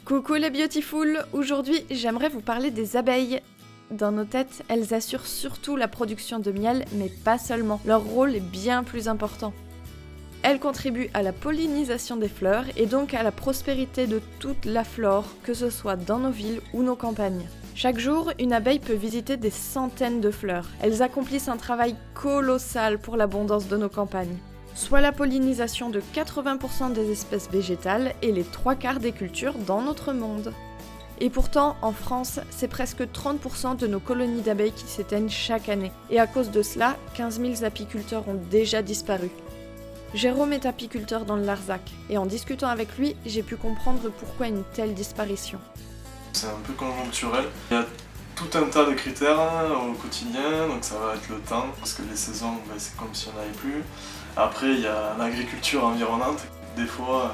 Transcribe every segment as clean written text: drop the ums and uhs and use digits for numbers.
Coucou les beautiful, aujourd'hui j'aimerais vous parler des abeilles. Dans nos têtes, elles assurent surtout la production de miel, mais pas seulement. Leur rôle est bien plus important. Elles contribuent à la pollinisation des fleurs et donc à la prospérité de toute la flore, que ce soit dans nos villes ou nos campagnes. Chaque jour, une abeille peut visiter des centaines de fleurs. Elles accomplissent un travail colossal pour l'abondance de nos campagnes. Soit la pollinisation de 80% des espèces végétales et les 3/4 des cultures dans notre monde. Et pourtant, en France, c'est presque 30% de nos colonies d'abeilles qui s'éteignent chaque année. Et à cause de cela, 15 000 apiculteurs ont déjà disparu. Jérôme est apiculteur dans le Larzac, et en discutant avec lui, j'ai pu comprendre pourquoi une telle disparition. C'est un peu conjoncturel. Il y a tout un tas de critères au quotidien, donc ça va être le temps, parce que les saisons, c'est comme s'il n'y en avait plus. Après, il y a l'agriculture environnante. Des fois,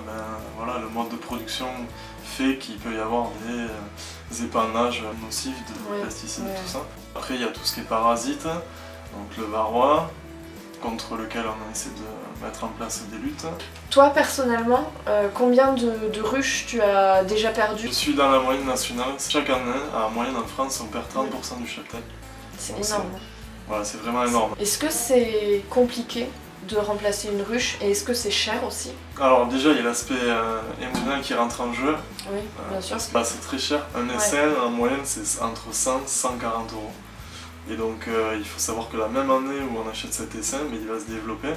voilà, le mode de production fait qu'il peut y avoir des épandages nocifs de pesticides et tout ça. Après, il y a tout ce qui est parasites, donc le varroa, contre lequel on essaie de mettre en place des luttes. Toi, personnellement, combien de ruches tu as déjà perdu? Je suis dans la moyenne nationale. Chaque année, en moyenne en France, on perd 30% du cheptel. C'est énorme. Voilà, c'est vraiment énorme. Est-ce que c'est compliqué de remplacer une ruche et est-ce que c'est cher aussi? Alors déjà, il y a l'aspect émotionnel qui rentre en jeu. Oui, bien sûr. C'est très cher. Un essaim, en moyenne, c'est entre 100 et 140 €. Et donc, il faut savoir que la même année où on achète cet essaim, il va se développer.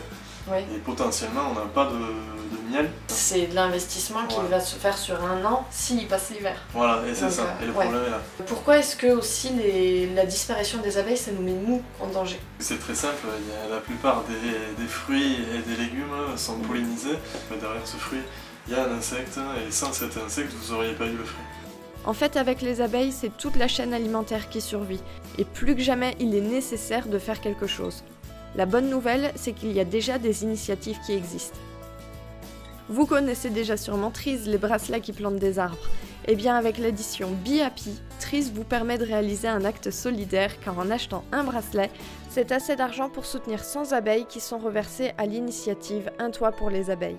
Oui. Et potentiellement, on n'a pas de miel. C'est de l'investissement qui va se faire sur un an s'il passe l'hiver. Voilà, et c'est ça. Et le problème est là. Pourquoi est-ce que aussi la disparition des abeilles, ça nous met nous en danger? C'est très simple. La plupart des fruits et des légumes sont pollinisés. Mais derrière ce fruit, il y a un insecte. Et sans cet insecte, vous n'auriez pas eu le fruit. En fait, avec les abeilles, c'est toute la chaîne alimentaire qui survit. Et plus que jamais, il est nécessaire de faire quelque chose. La bonne nouvelle, c'est qu'il y a déjà des initiatives qui existent. Vous connaissez déjà sûrement Trees, les bracelets qui plantent des arbres. Et bien avec l'édition Be Happy, Trees vous permet de réaliser un acte solidaire car en achetant un bracelet, c'est assez d'argent pour soutenir 100 abeilles qui sont reversées à l'initiative Un toit pour les abeilles.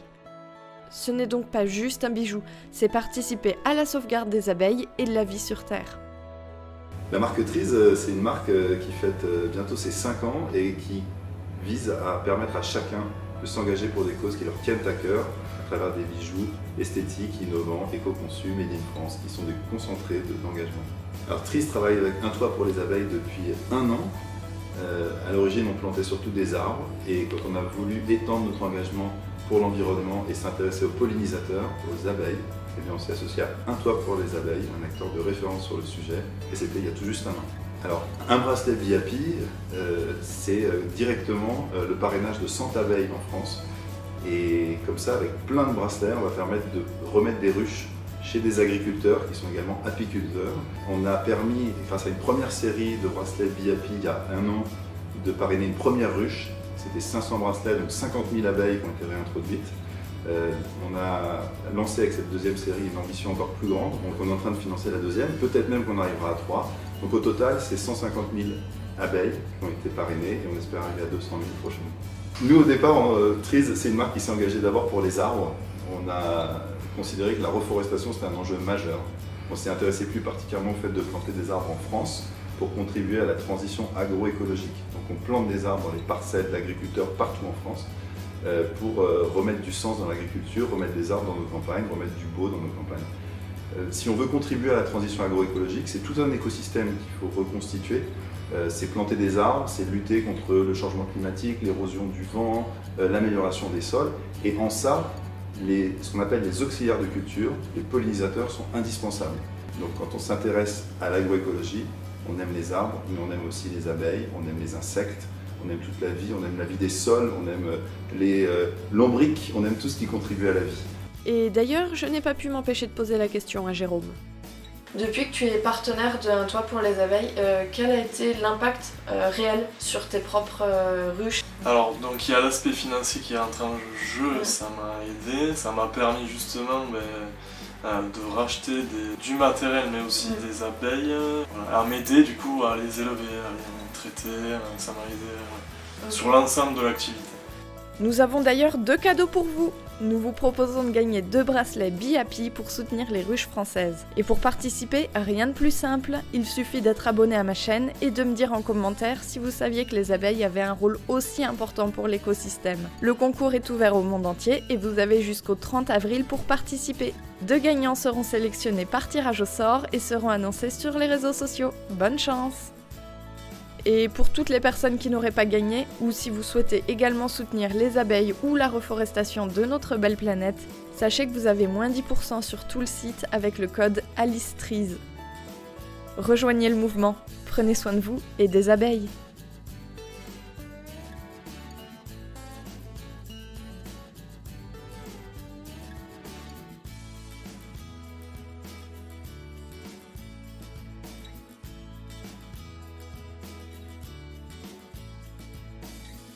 Ce n'est donc pas juste un bijou, c'est participer à la sauvegarde des abeilles et de la vie sur Terre. La marque Trees, c'est une marque qui fête bientôt ses 5 ans et qui vise à permettre à chacun de s'engager pour des causes qui leur tiennent à cœur à travers des bijoux esthétiques, innovants, éco-conçus, made in France, qui sont des concentrés d'engagement. Alors Trees travaille avec Un toit pour les abeilles depuis 1 an. À l'origine, on plantait surtout des arbres et quand on a voulu étendre notre engagement pour l'environnement et s'intéresser aux pollinisateurs, aux abeilles, eh bien on s'est associé à Un toit pour les abeilles, un acteur de référence sur le sujet, et c'était il y a tout juste 1 an. Alors, un bracelet Be Happy, c'est directement le parrainage de 100 abeilles en France. Et comme ça, avec plein de bracelets, on va permettre de remettre des ruches chez des agriculteurs qui sont également apiculteurs. On a permis, grâce à une première série de bracelets Be Happy il y a 1 an, de parrainer une première ruche. C'était 500 bracelets, donc 50 000 abeilles qui ont été réintroduites. On a lancé avec cette deuxième série une ambition encore plus grande, donc on est en train de financer la deuxième, peut-être même qu'on arrivera à 3. Donc au total, c'est 150 000 abeilles qui ont été parrainées et on espère arriver à 200 000 prochainement. Nous au départ, Trees, c'est une marque qui s'est engagée d'abord pour les arbres. On a considéré que la reforestation c'était un enjeu majeur. On s'est intéressé plus particulièrement au fait de planter des arbres en France pour contribuer à la transition agroécologique. Donc on plante des arbres dans les parcelles d'agriculteurs partout en France pour remettre du sens dans l'agriculture, remettre des arbres dans nos campagnes, remettre du beau dans nos campagnes. Si on veut contribuer à la transition agroécologique, c'est tout un écosystème qu'il faut reconstituer. C'est planter des arbres, c'est lutter contre le changement climatique, l'érosion du vent, l'amélioration des sols. Et en ça, ce qu'on appelle les auxiliaires de culture, les pollinisateurs sont indispensables. Donc quand on s'intéresse à l'agroécologie, on aime les arbres, mais on aime aussi les abeilles, on aime les insectes, on aime toute la vie, on aime la vie des sols, on aime les lombrics, on aime tout ce qui contribue à la vie. Et d'ailleurs, je n'ai pas pu m'empêcher de poser la question à Jérôme. Depuis que tu es partenaire de Un toit pour les abeilles, quel a été l'impact réel sur tes propres ruches? Alors, donc il y a l'aspect financier qui est entré en jeu, ça m'a aidé, ça m'a permis justement de racheter du matériel mais aussi des abeilles, à m'aider du coup à les élever, à les traiter, ça m'a aidé sur l'ensemble de l'activité. Nous avons d'ailleurs 2 cadeaux pour vous. Nous vous proposons de gagner 2 bracelets Be Happy pour soutenir les ruches françaises. Et pour participer, rien de plus simple, il suffit d'être abonné à ma chaîne et de me dire en commentaire si vous saviez que les abeilles avaient un rôle aussi important pour l'écosystème. Le concours est ouvert au monde entier et vous avez jusqu'au 30 avril pour participer. 2 gagnants seront sélectionnés par tirage au sort et seront annoncés sur les réseaux sociaux. Bonne chance! Et pour toutes les personnes qui n'auraient pas gagné, ou si vous souhaitez également soutenir les abeilles ou la reforestation de notre belle planète, sachez que vous avez moins 10% sur tout le site avec le code ALICETREES. Rejoignez le mouvement, prenez soin de vous et des abeilles.